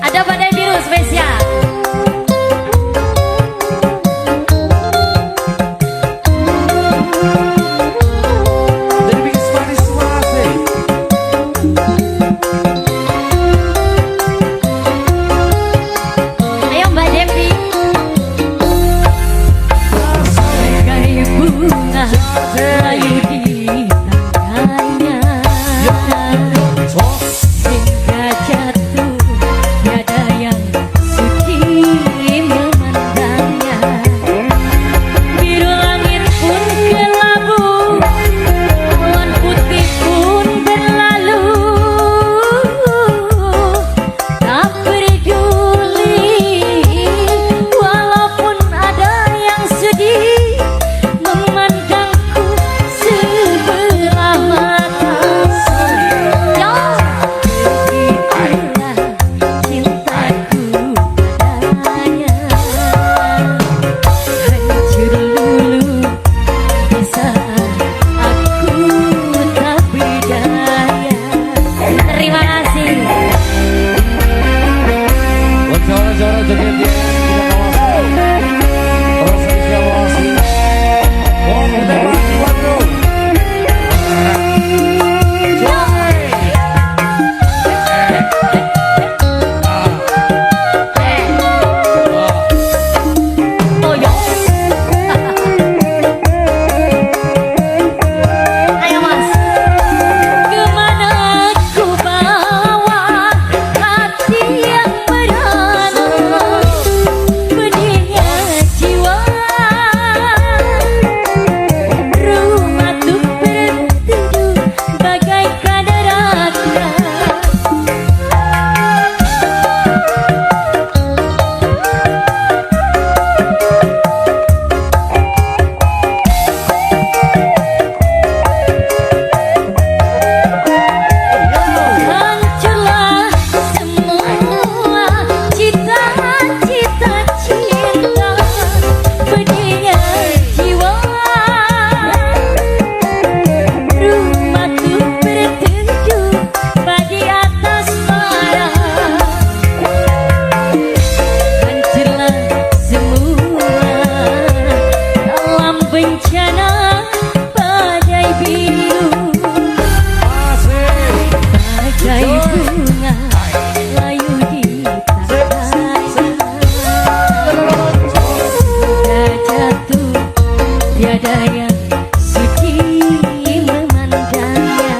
Ada badai biru spesial. Jadi bikin manis semua sih. Ayo Mbak Devi. Bagai bunga layu di tangannya, hingga jatuh tiada yang suci memandangnya. Biru langit pun kelabu, awan putih pun berlalu. Tak peduli walaupun ada yang sedih memandangku sebelah mata. Ya, begitulah cintaku padanya. Hancur lulu di saat aku tak berdaya. Terima kasih. Buat suara-suara joget dia terus spesial masih. Oh, kita lagi waduh. Oh ya. Ayo Mas. Kemana ku bawa hati yang merana, pedihnya jiwa. Rumah tuh berteduh bagaikan neraka. Hancurlah semua cita-cita cinta, pedihnya jiwa. Rumah tuh berteduh di atas bara. Hancurlah semua dalam bencana badai biru. Bagai bunga layu di tangannya, sudah jatuh tiada yang suci memandangnya.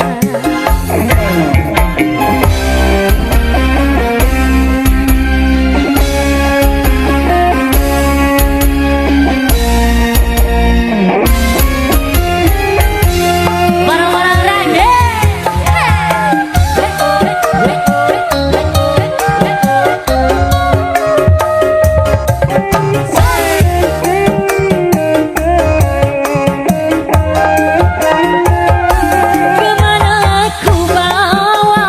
Barang-barang rage. Kemana ku bawa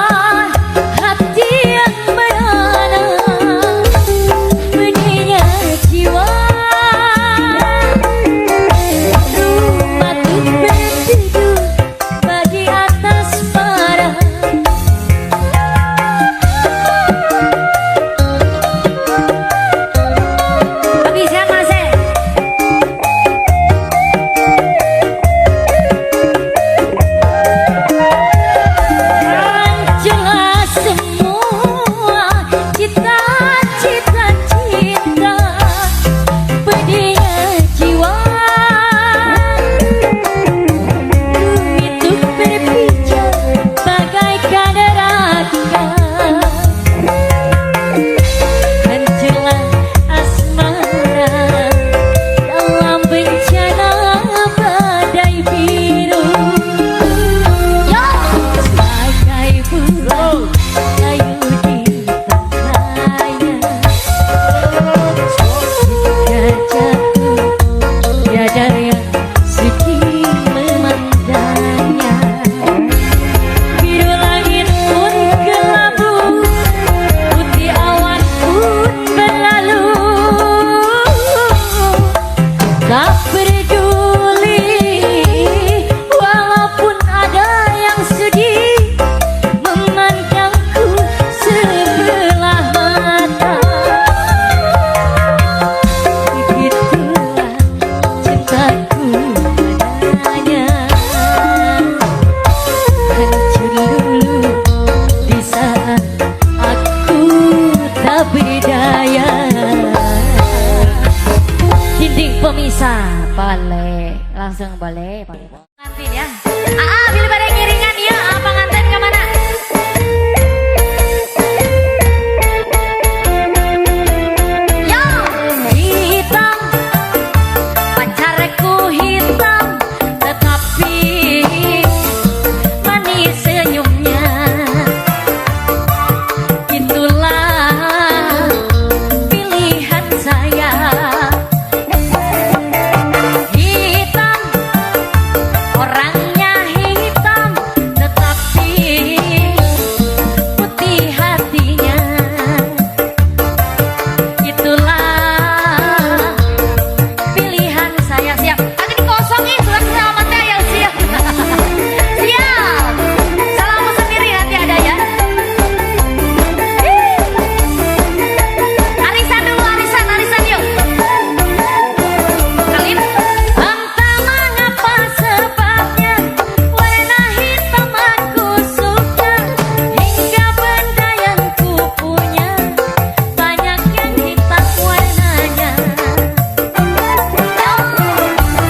hati yang merana, pedihnya jiwa. Rumah tuh berteduh di atas bara. Habiskan Mas. Hancurlah semua cita-cita cinta, pedihnya jiwa. Bumi tuh berpijak bagaikan neraka. Hancurlah asmara dalam bencana badai biru. Ya, bagai bunga layu di tangannya, sudah jatuh tiada yang suci memandangnya. Biru langit pun kelabu, putih awan pun berlalu. Tak peduli walaupun ada yang sedih memandang langsung boleh. Pengantin ya. Bila pada ngiringan ya, pengantin kemana? Yo, hitam, pacarku hitam, tetapi manis senyumnya. Itulah pilihan saya. Hitam, orangnya hitam, tetapi putih hatinya. Itulah pilihan saya. Siap. Tadi dikosongin surat selamatnya yang siap. Siap. Salamu sendiri nanti ada ya. Arisan dulu, arisan yuk. Kalian entah mengapa sebabnya warna hitam aku suka, hingga benda yang ku punya banyak yang hitam warnanya.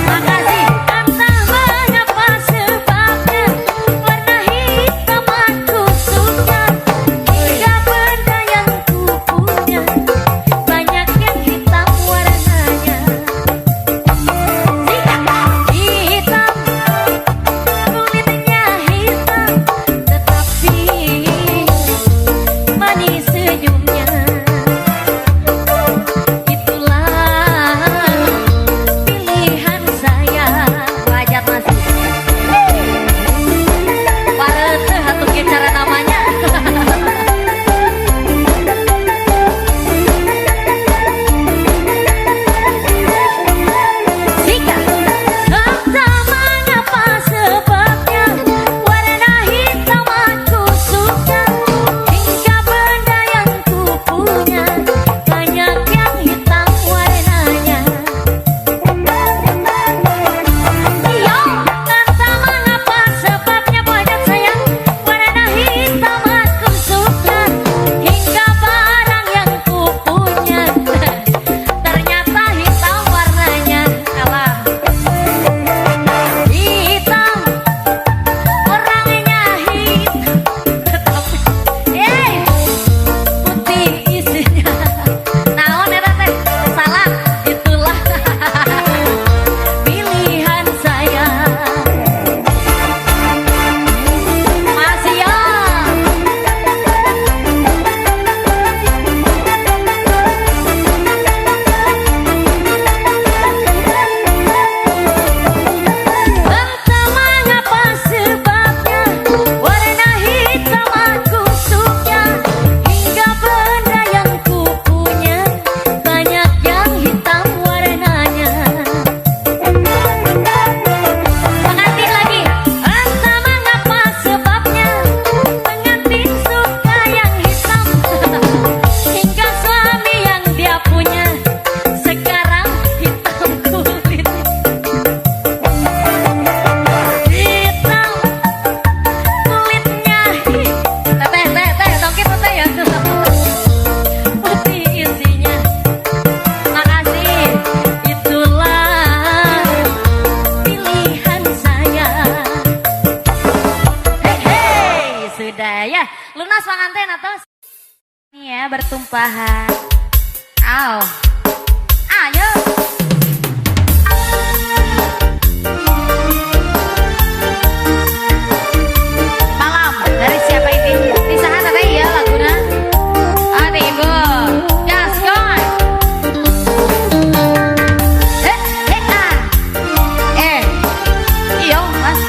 Makasih. Entah mengapa sebabnya warna hitam aku suka, hingga benda yang ku punya banyak yang hitam warnanya. Hitam, kulitnya hitam, tetapi manis senyumnya. Itulah pilihan saya. Wajah masih parete atau cara namanya. Sika, entah mengapa sebabnya warna hitam aku suka, hingga benda yang ku punya banyak yang hitam warnanya. Yo, entah mengapa sebabnya banyak sayang warna hitam aku suka, hingga barang yang ku punya ternyata hitam warnanya. Kalah. Hitam, orangnya hitam, tetapi putih isinya. Naon eta teh? Salah. Itulah pilihan saya. Masih ya. Entah mengapa sebabnya warna hitam aku suka, hingga benda yang ku punya banyak yang hitam warnanya. Pengantin lagi. Entah mengapa sebabnya pengantin suka yang hitam, hingga suami yang dia punya sekarang hitam kulit. Hitam, kulitnya teh tongki teh ya. Putih isinya. Makasih. Itulah pilihan saya. Hei, sudah ya. Lunas pengantin atau ini ya bertumpahan. Ayo. Malam dari siapa ini? Bisa ada ya laguna. Ada ibu. Just go. Iyo mas.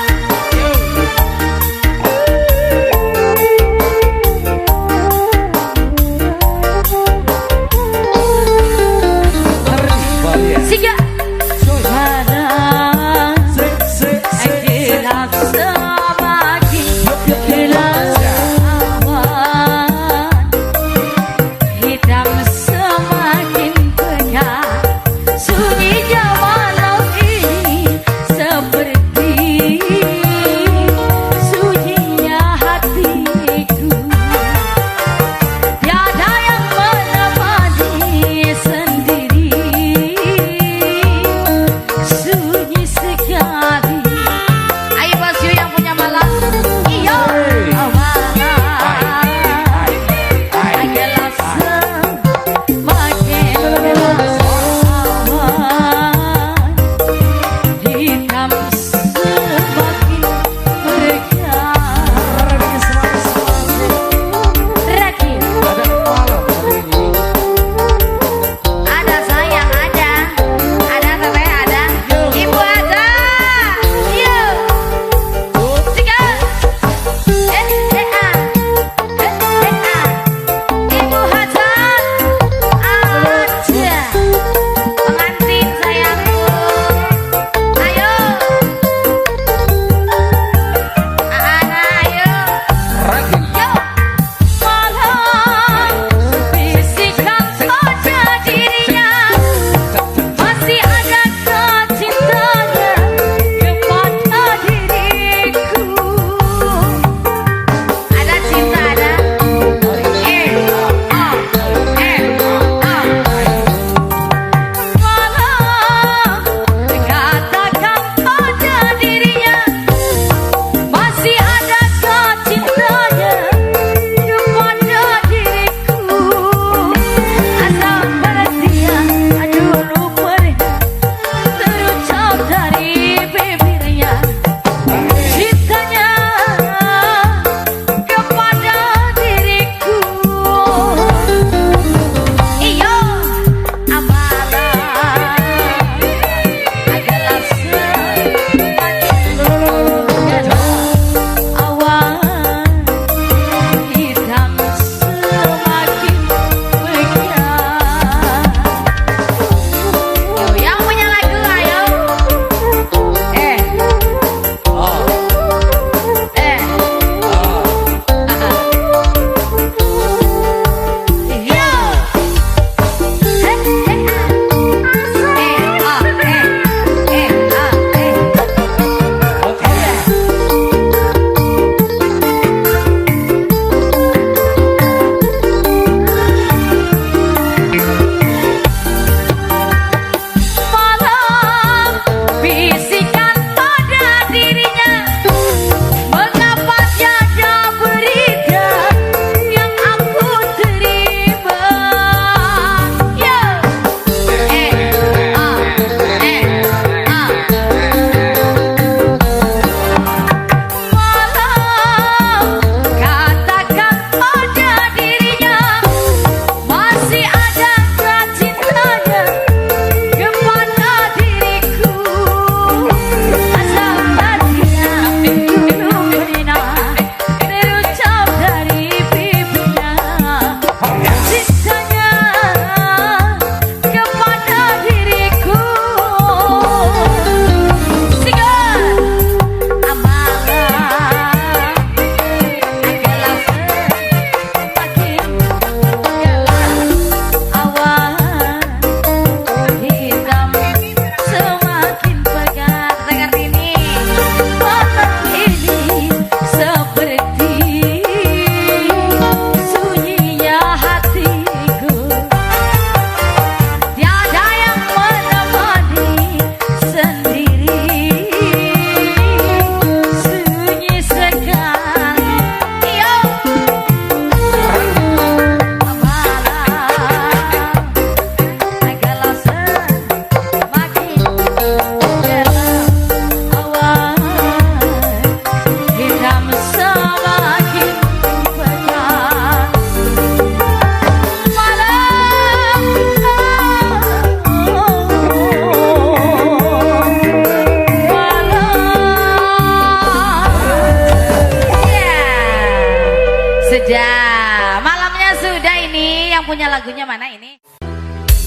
sudah ini yang punya lagunya mana ini?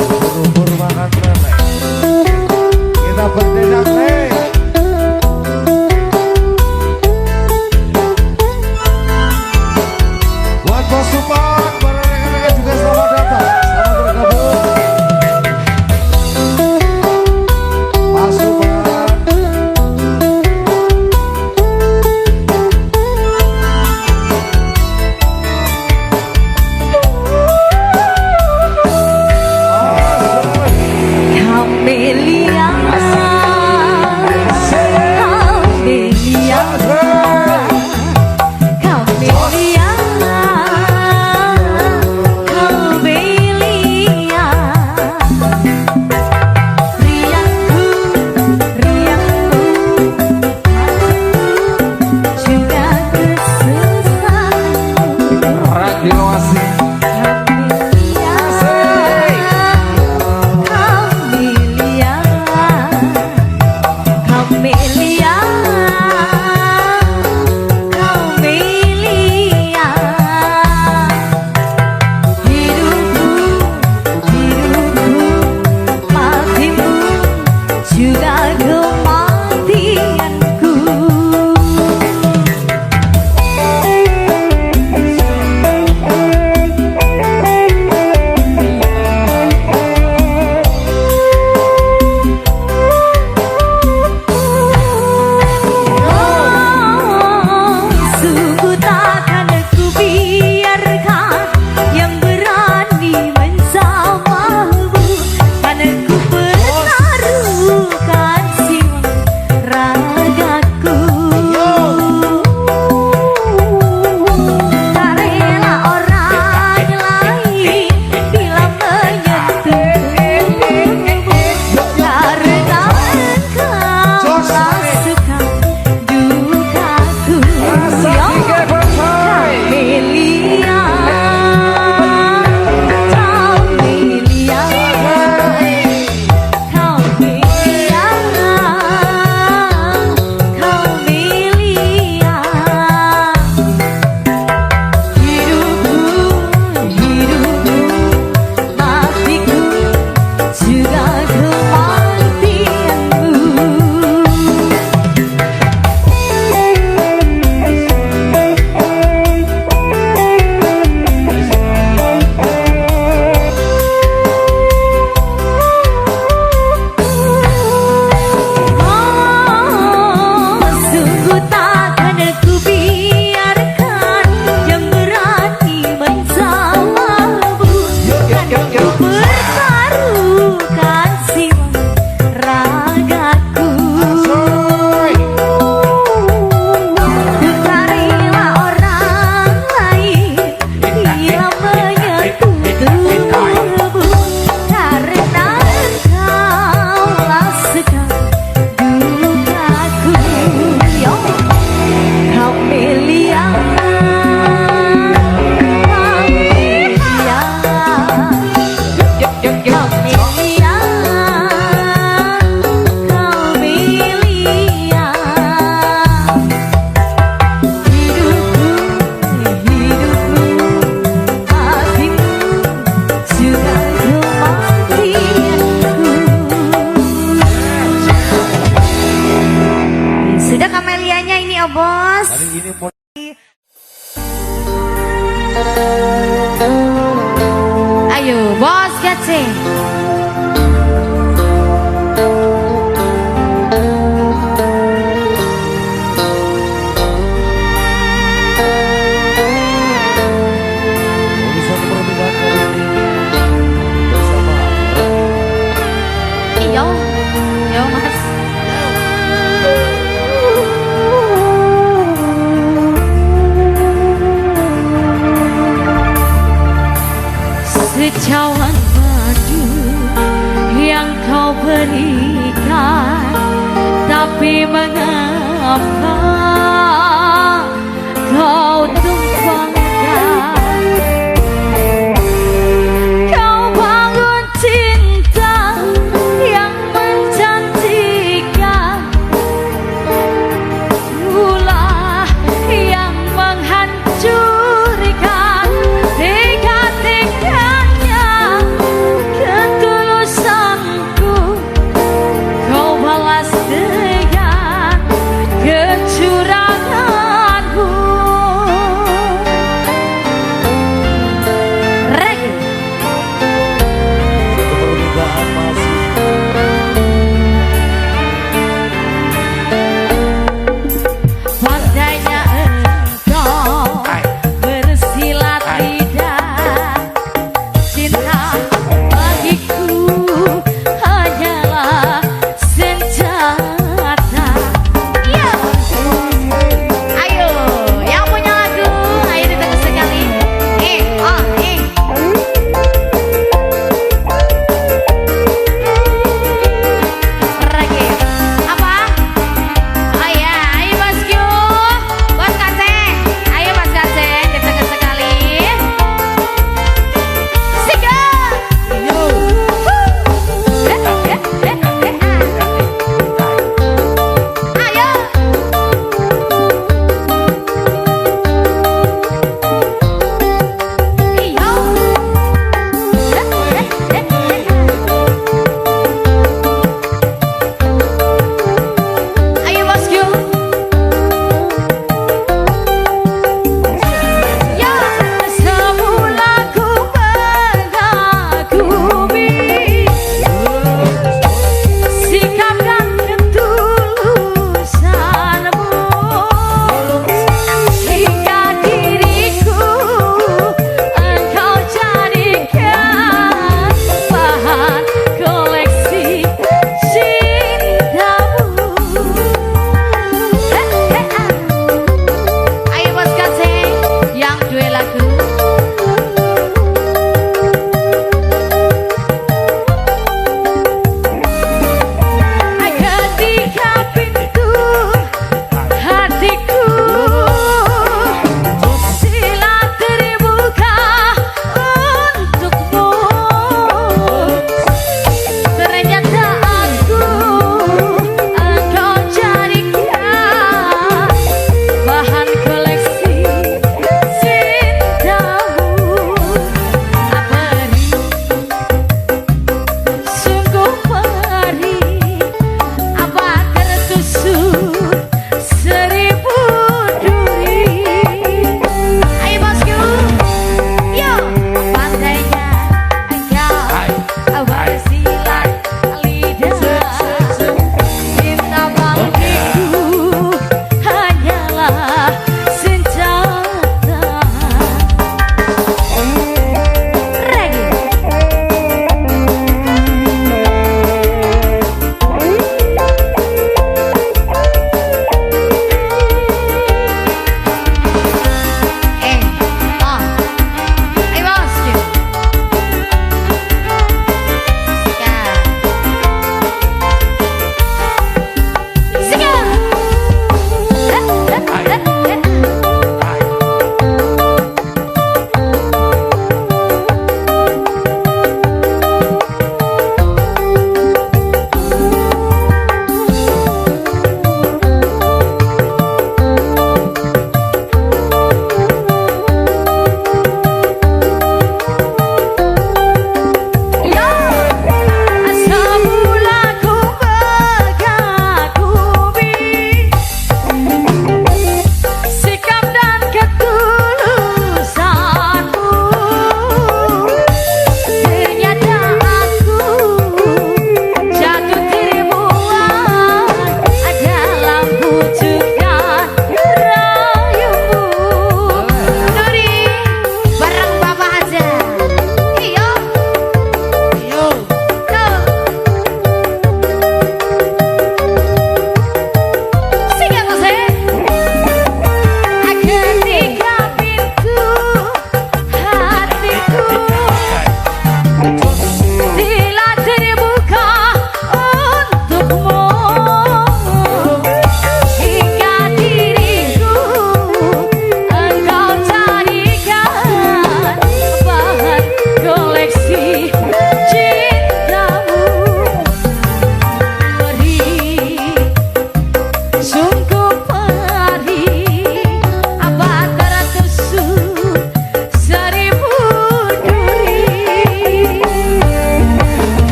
Bubur makan lele. Kita bertindak nih. Buat Bos Supan, para rekan-rekan juga selamat datang. Selamat bergabung. Mas Supan. Camelia, Camelia, Camelia, riangku, riangku, juga kesusahanku. Radio Asik. Bos. Ayo bos gace. Yo mas. Secawan madu yang kau berikan, tapi mengapa kau tumpahkan? Kau bangun cinta yang menjanjikan, ulah yang menghancurkan.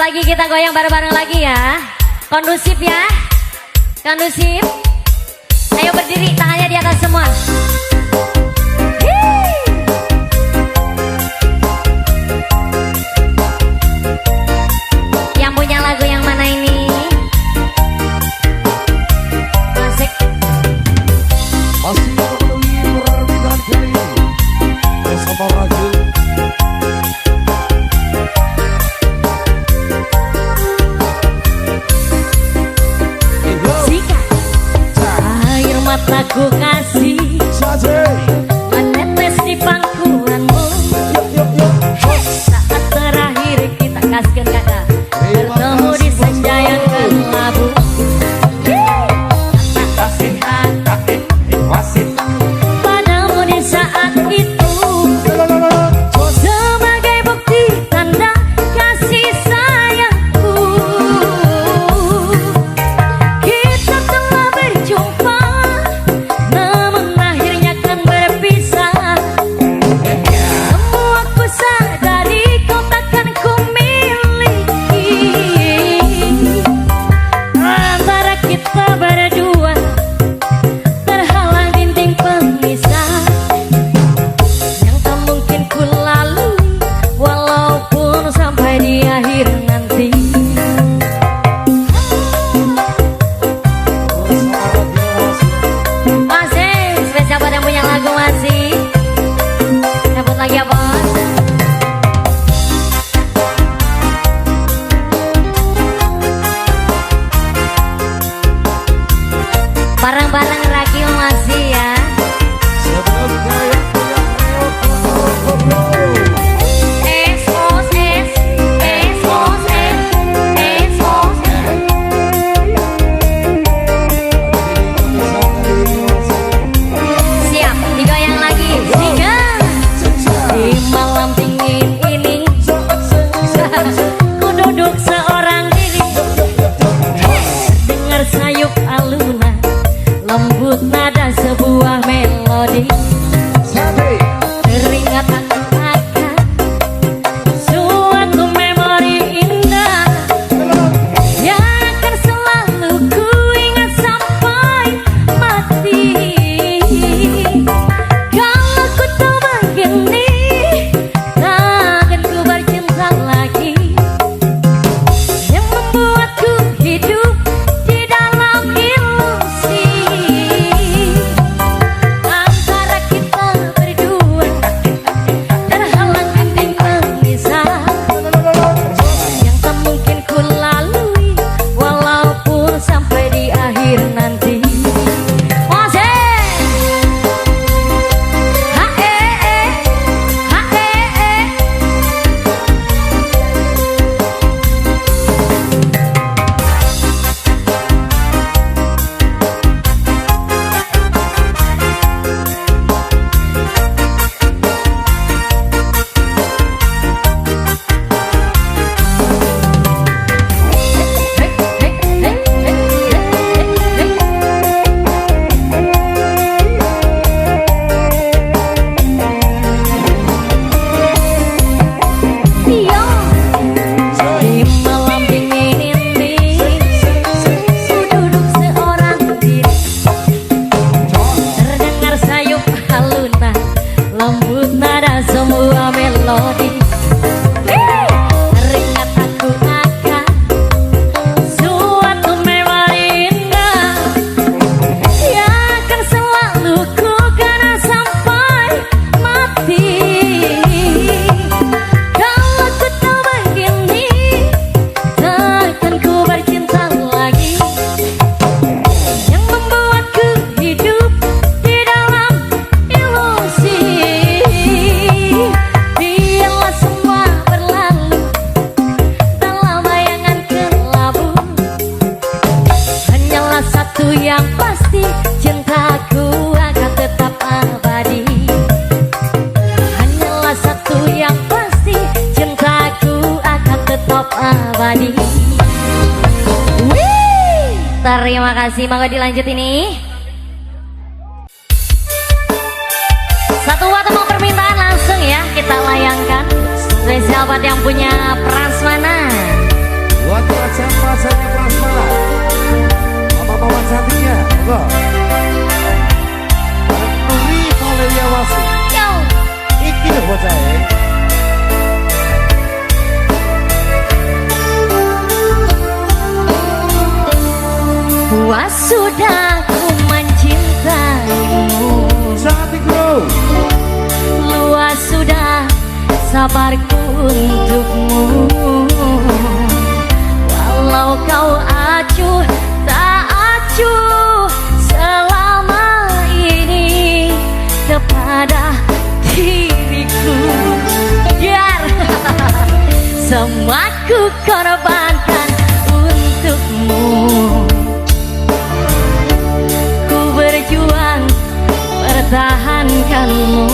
lagi, kita goyang bareng-bareng lagi ya. Kondusif ya. Kondusif. Ayo berdiri, tangannya di atas semua. Yang punya lagu yang mana ini? Asik. Masih memenuhi permintaan kali ini bersama Ragil. Air mataku kasih menetes di pangkuanmu. Saat terakhir kita kasihkan kata bertemu di senja yang kelabu. Padamu di saat itu sebagai bukti tanda kasih sayangku. Kita telah berjumpa, namun akhirnya kan berpisah. Semua ku sadari kau takkan ku miliki. Antara kita berdua terhalang dinding pemisah yang tak mungkin ku lalui, walaupun sampai di akhir nanti. Masih spesial buat yang punya lagu masih. Sambut lagi ya bos. Bareng-bareng Ragil masih ya. Sebelum kalian punya Esos, es, esos, es, esos, siap, digoyang lagi. Tiga. Di malam dingin ini ku duduk seorang diri, dengar sayup alunan lembut nada sebuah melodi. Teringat aku akan suatu memori indah yang akan selalu ku ingat sampai mati. Kalau ku tahu begini, takkan ku bercinta lagi, yang membuatku hidup di dalam ilusi. Antara kita berdua terhalang dinding pemisah yang tak mungkin ku lalui, walaupun sampai di akhir nanti. Di malam dingin ini ku duduk seorang diri, terdengar sayup alunan lembut nada semua melodi. Teringat aku akan suatu memori indah yang akan selalu ku kenang sampai mati. Kalau ku tahu begini, takkan ku bercinta lagi, yang membuatku hidup di dalam ilusi. Biarlah semua berlalu dalam bayangan kelabu. Hanyalah satu yang pasti, cintaku akan tetap abadi. Hanyalah satu yang pasti, cintaku akan tetap abadi. Wih, terima kasih. Monggo dilanjut ini. Satu watt mau permintaan langsung ya kita layangkan. Spesial buat yang punya prasmanan. Buat siapa saja plasma. Mama-mama cantiknya, monggo. Nuri Valeria Wasi. Yo. Iki lho bocah ya. Puas sudah ku mencintaimu, Cantik bro. luas sudah sabarku untukmu. Walau kau acuh tak acuh selama ini kepada diriku, biar semua ku korbankan untukmu. Ku berjuang pertahankanmu,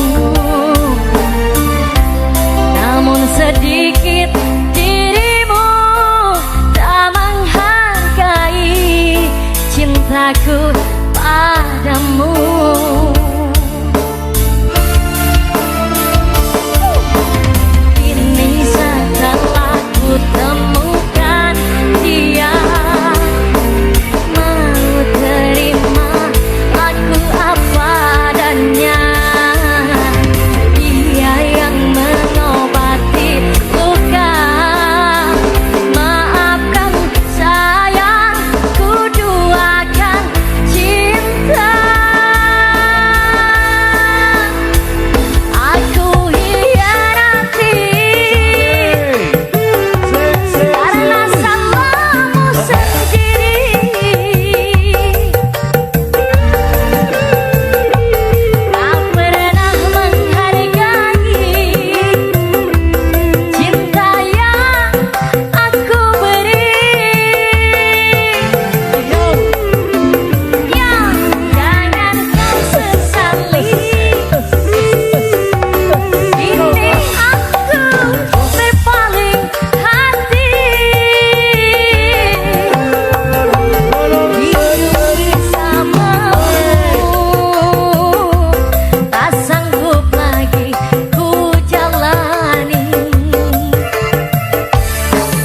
namun sedikit dirimu tak menghargai cintaku padamu. Kini setelah ku temukan dia, mau terima aku apa adanya. Dia yang mengobati luka, maafkan sayang, ku duakan cinta. Aku hianati karena salahmu sendiri. Tak pernah menghargai cinta yang aku beri. Yang jangan kau sesali. Ini aku berpaling hati. Hidup bersamamu tak sanggup lagi ku jalani.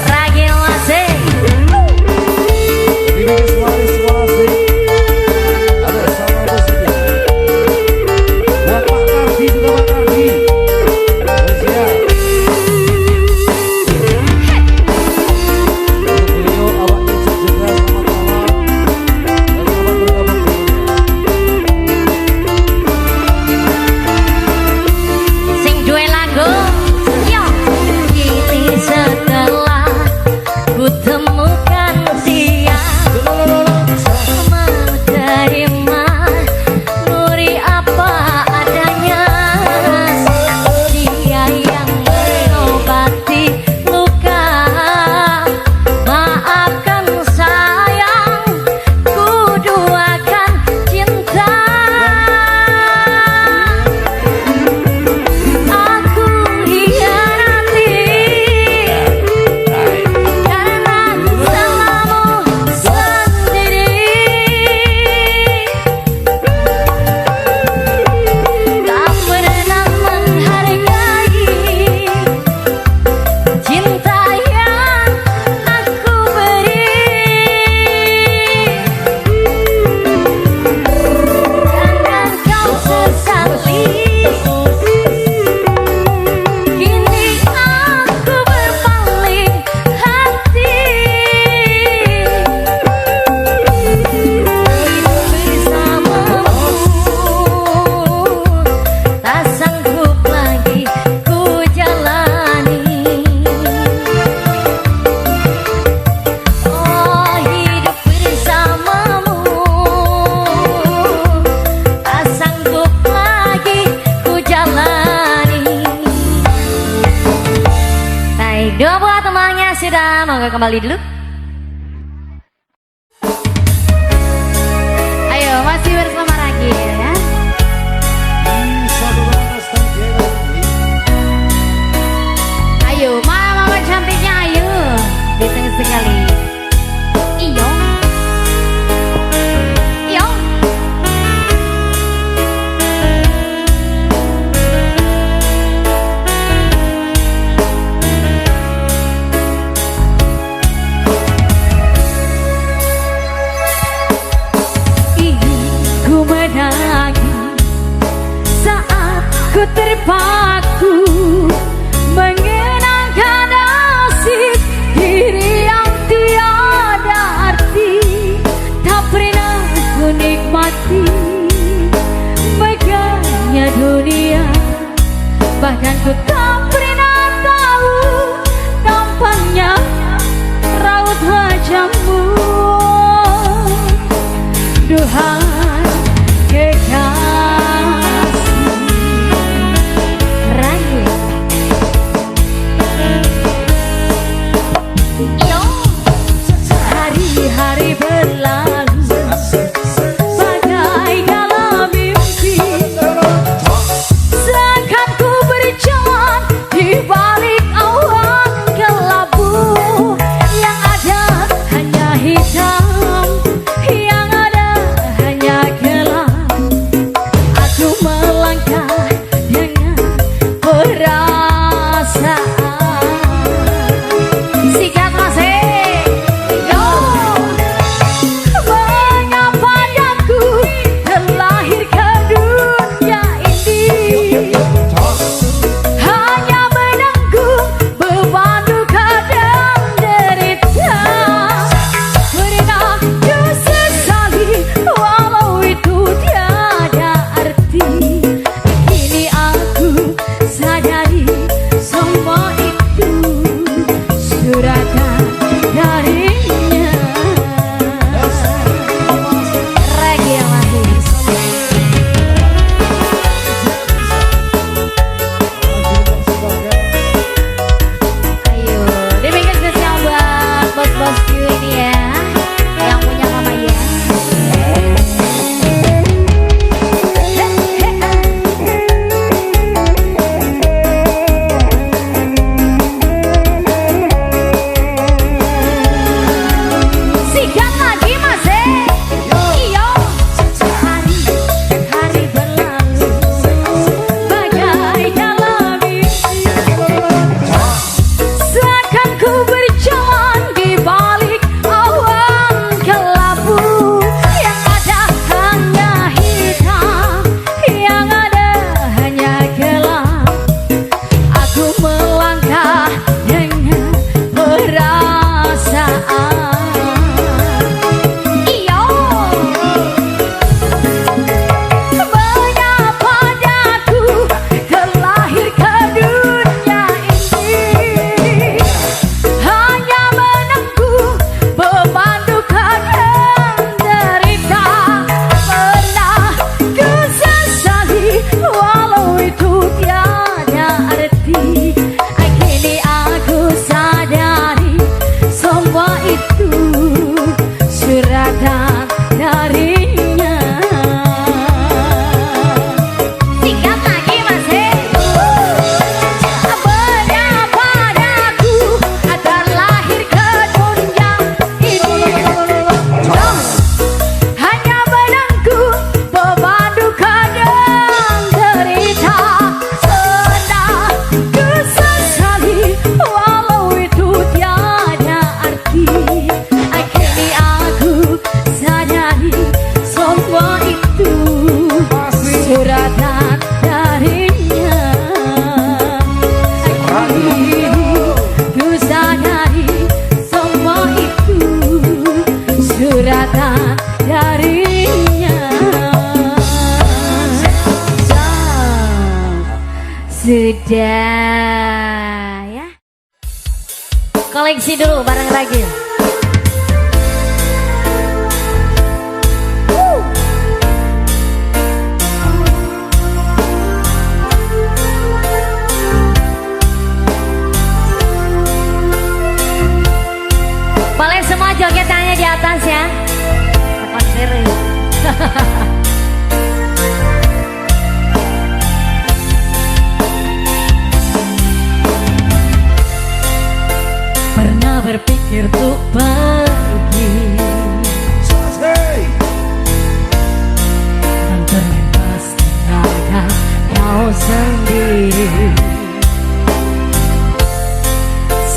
Ragil Wasi. Ini suara-suara ada sama positif. Buat Pak Kardi juga Pak Kardi. Siap. Untuk beliau awaknya juga selamat malam dan selamat bergabung tentunya. Sing duwe lagu yo. Kini setelah ku temukan dia, mau terima Nuri apa adanya. Dia yang mengobati luka, maafkan sayang, ku duakan cinta. Aku hianati karena salahmu sendiri. Tak pernah menghargai cinta yang aku beri. Jangan kau sesali. Kini aku berpaling hati. Hidup bersamamu tak sanggup lagi ku jalani. Oh, hidup bersamamu tak sanggup lagi ku jalani. Baik, doa buat temannya sudah, monggo kembali dulu. Ayo, masih bersama lagi ya. Satu batas dan kira. Ayo, mama cantiknya ayo. Ditunggu sekali. Iyo. Iyo. Ku terpaku mengenangkan nasib diri yang tiada arti. Tak pernah ku nikmati megahnya dunia, bahkan ku tak pernah tahu tampaknya raut wajahmu. Duhai kekasih Rayu. Yo, hari-hari berlalu bagai dalam mimpi, seakan ku berjalan di balik awan kelabu. Yang ada hanya hitam, yang ada hanya gelap. Aku melangkah dengan perasaan. Sikat masih. Yo, mengapa aku terlahir ke dunia ini, hanya menanggung beban duka dan derita. Pernah ku sesali walau itu tiada arti. Kini aku sadari semua itu suratan darinya. Reggae Mahis. Ayo, dibikin spesial buat bos-bosku ini ya, yang punya mama ya. Sikat lagi mas iyo. Hari-hari berlalu bagai dalam mimpi, seakan ku berjalan di balik awan kelabu. Yang ada hanya hitam, yang ada hanya gelap. Aku melangkah dengan perasaan. Iyo, mengapa aku terlahir ke dunia ini, hanya menanggung beban duka dan derita. Pernah ku sesali walau itu tiada arti. Kini aku sadari semua itu suratan darinya. Sikat lagi mas mengapa aku terlahir ke dunia ini, hanya menanggung beban duka dan derita. Pernah ku sesali walau itu tiada arti. Kini aku sadari semua itu suratan darinya. Kini ku sadari semua itu suratan darinya. Sudah ya. Koleksi dulu barang Ragil. Boleh semua jogetannya di atas ya. Konser. Pernah berpikir untuk pergi dan terlintas tinggalkan kau sendiri.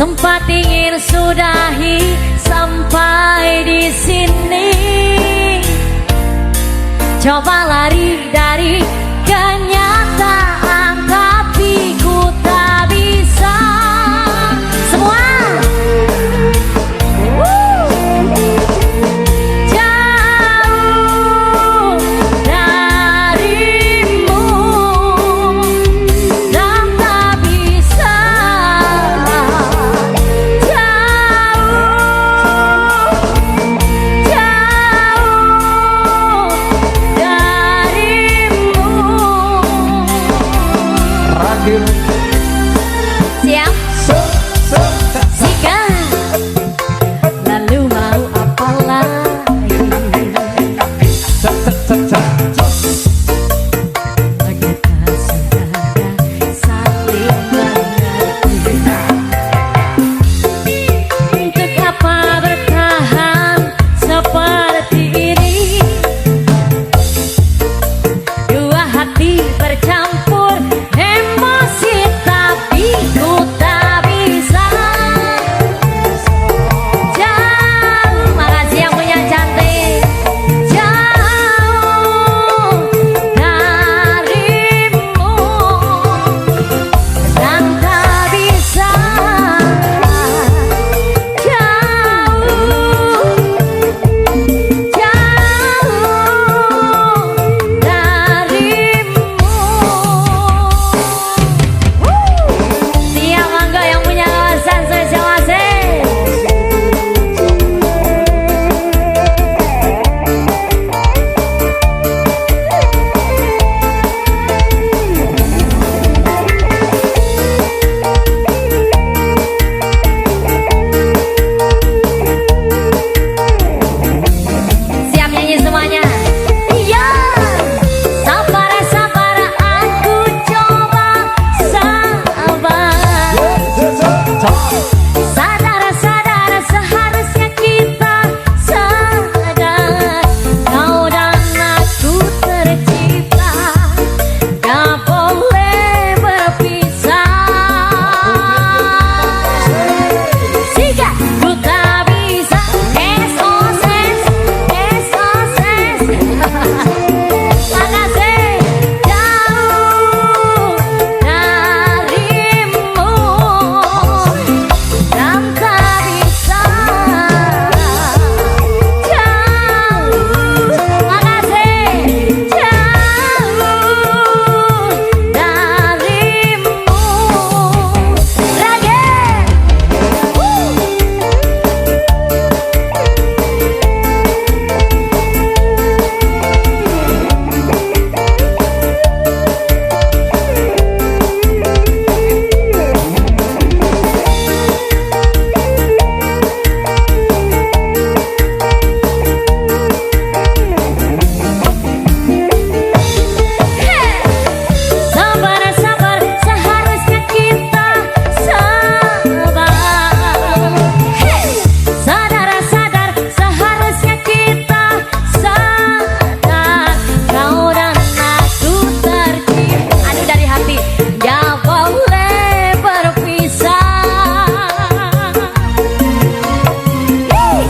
Sempat ingin sudahi sampai di sini, coba lari dari kenyataan terakhir. Siap. Sikat. Lalu mau apa lagi? Kita sudah saling mengerti. Untuk apa bertahan seperti ini? Dua hati bercampur emosi, tapi ku tak bisa. Jauh, makasih yang punya cantik. Jauh darimu dan tak bisa. Siap, mangga yang punya kawasan spesial asik. Siap nyanyi semuanya. Iya. Sabar, sabar, aku coba sabar. Sadar, sadar, seharusnya kita sadar. Kau dan aku tercipta, gak boleh berpisah. Sikat, ku tak bisa. SOS, SOS. Makasih. Jauh darimu dan tak bisa. Jauh, makasih. Jauh darimu. Ragen. Sabar, sabar, seharusnya kita sabar. Sadar, sadar, seharusnya kita sadar. Kau dan aku tercipta, aduh dari hati, gak boleh berpisah.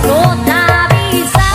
Ku tak bisa.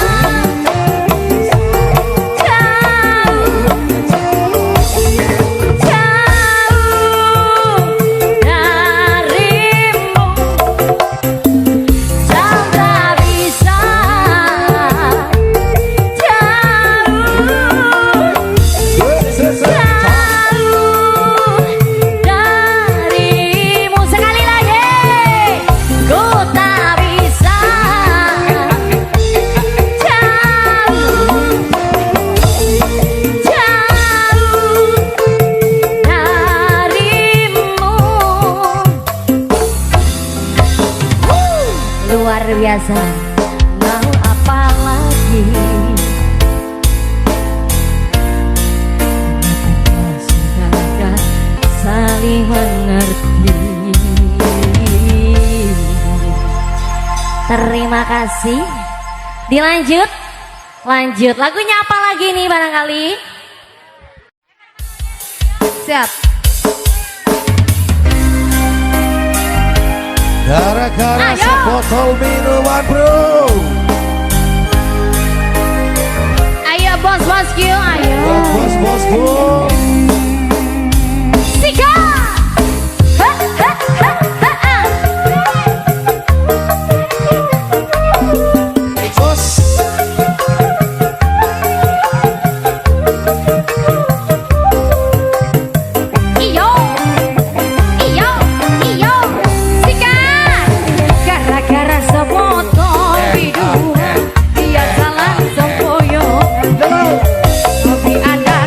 Luar biasa, mau apa lagi? Kita sudah saling mengerti. Terima kasih. Dilanjut, lanjut. Lagunya apa lagi nih barangkali? Siap. Gara-gara Ayo. sebotol minuman bro. Ayo bos-bosku, ayo. Bos-bosku. Sikat. Ha, ha, ha, ha, ha. Bos. Iyo, iyo, iyo. Sikat. Gara-gara sebotol minuman, dia jalan sempoyong. Tapi ada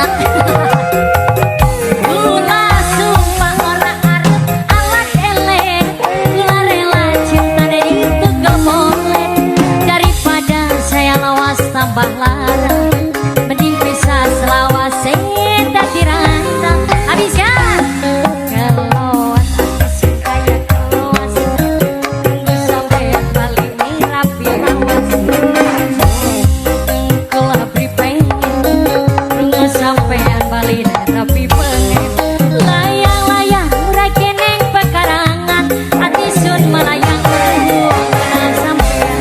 anak. Kula sumpah ora arep alat elek, kula rela cinta itu boleh. Daripada saya lawas tambah larang, mending bisa selawas senda tiranda. Habiskan keloas atas kaya keloas, tunggu sampai balik nih rapi awas. Kula beri pengen, tunggu sampai balik rapi pengen. Layang-layang ora keneng pekarangan, hati sun melayang kena sampean.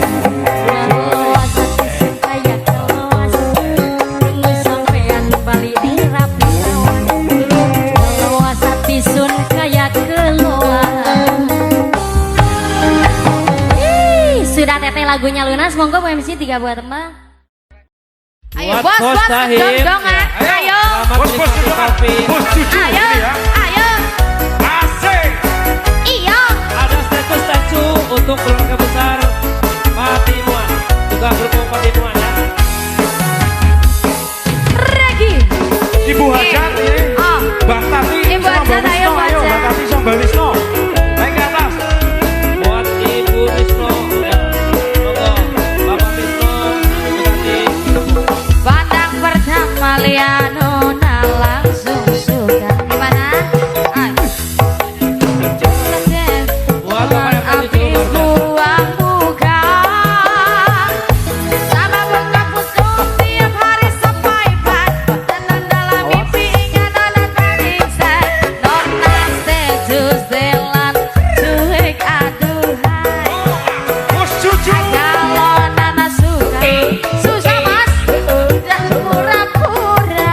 Keloas atas kaya keloas, tunggu sampean balik nih rapi awas. Keloas hati sun kaya keloas. Sudah teteh lagunya lunas, monggo Bu MC 3 buah tembang. Ayo Buat bos, bos, Tahir. dong-dongan. Ayo, Selamat menikmati kopi. Bos jujur ayo, ini ya. ayo, Asik. iya. Ada statue untuk keluarga besar Patimuan, juga grup Patimuan ya. Regi. Ibu Hajar ya. Oh, Mbak Tati Ibu sama Hajar, Mbak ayo, Wisno. Mbak Ayo Hajar. Mbak Tati sama Mbak Wisno. Naik ke atas. Buat Ibu Wisno, ya. Monggo Bapak Wisno, Ibu Tati. Pandang pertama Lianona langsung sudah gimana? Ayo. Buat Bapak yang tadi Api dulu, buang buka, sama buka putus tiap hari sampai pagi. Tenang dalam mimpi ingat ada tarisan. Nona status delan cuek aduhai. Bos jujur. Kalau Nana suka, susah mas dan pura-pura.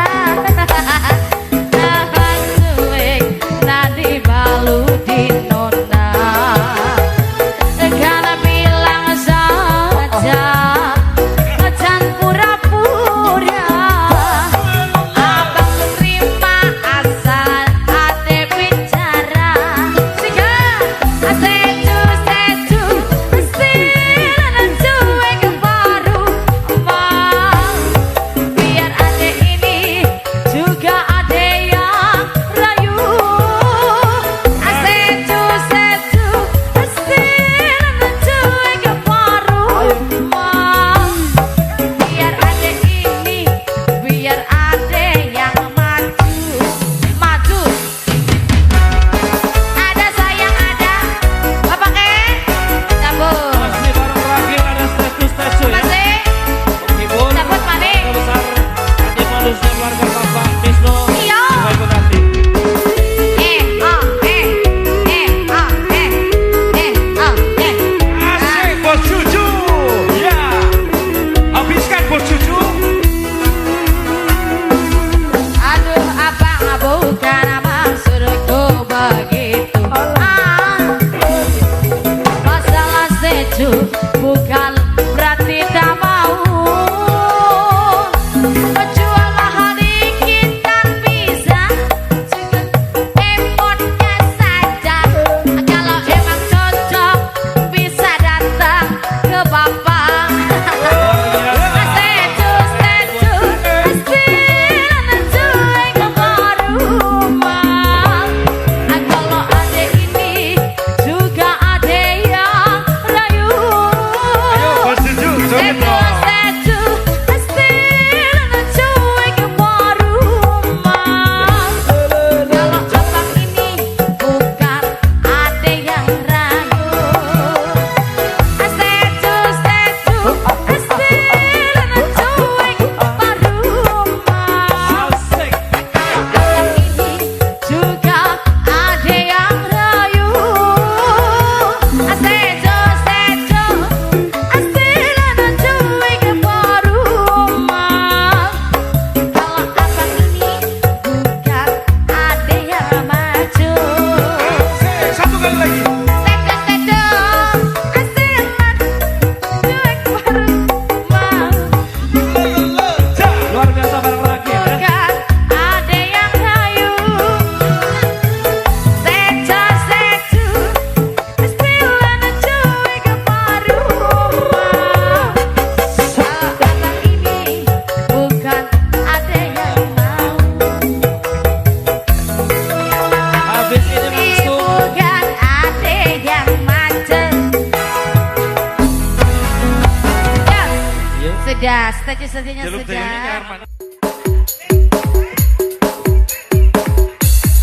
statue-statuenya Jaluk sudah. dayanya jangan mana.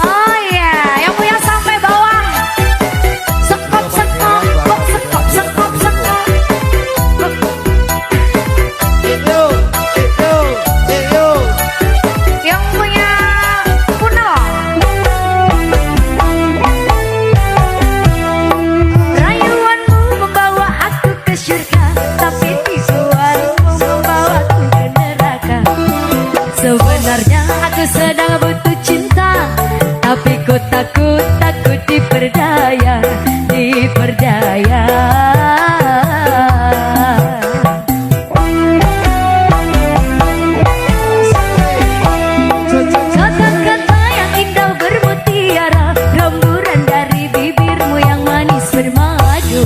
Oh iya, yang punya sampai bawah. Sekop, sekop, kop, sekop, sekop, sekop. Yang punya punel. Rayuanmu membawa aku ke surga, tapi visualmu membawaku ke neraka. Sebenarnya aku sedang butuh cinta, tapi ku takut diperdaya, diperdaya. Kata-kata yang indah bermutiara, rembulan dari bibirmu yang manis bermadu.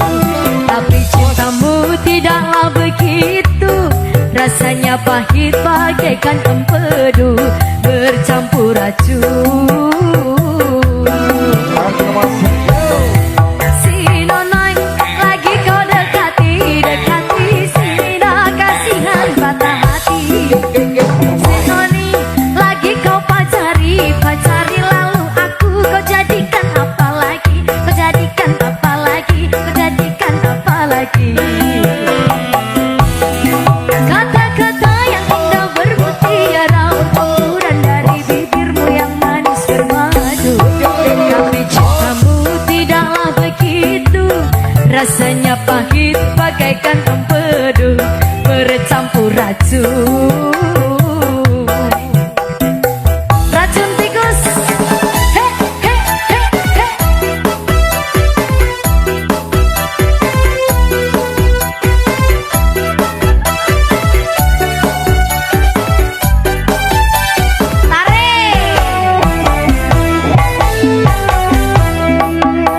Tapi cintamu tidaklah begitu, rasanya pahit bagaikan empedu bercampur racun. Sinonai lagi kau dekati, dekati sini kasihan patah hati. Sinoni lagi kau pacari, pacari lalu aku kau jadikan apa lagi, kau jadikan apa lagi, kau jadikan apa lagi. Kata-kata yang indah bermutiara, rembulan dari bibirmu yang manis bermadu. Tapi cintamu tidaklah begitu, rasanya pahit bagaikan empedu bercampur racun. Racun tikus. He, he, he, he.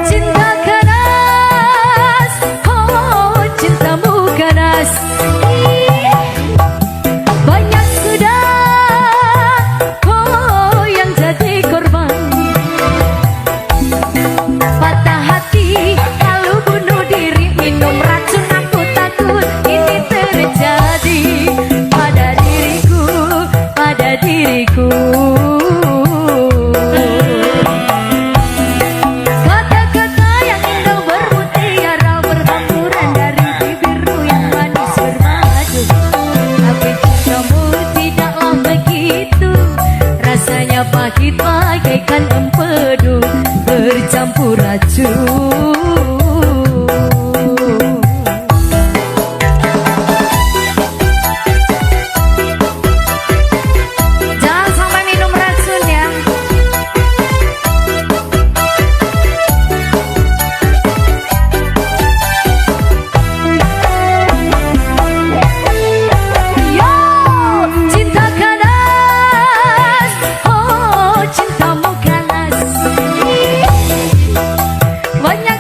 Cinta ganas, oh cintamu ganas. Banyak sudah, oh yang jadi korban. Patah hati, lalu bunuh diri, minum racun, aku takut ini terjadi pada diriku, pada diriku. Kata-kata yang indah bermutiara, berhamburan dari bibirmu yang manis bermadu. Tapi cintamu tidaklah begitu, rasanya pahit bagaikan empedu bercampur racun. Jangan sampai minum racun ya. Yo, cinta ganas, oh cintamu ganas. Banyak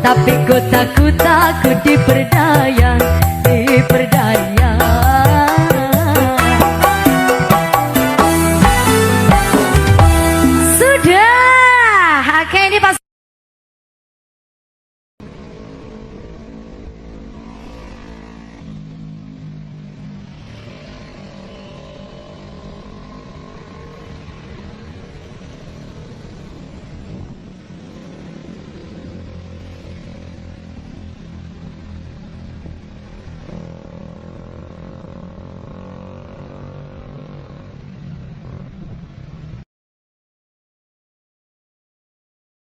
Tapi ku takut diperdaya.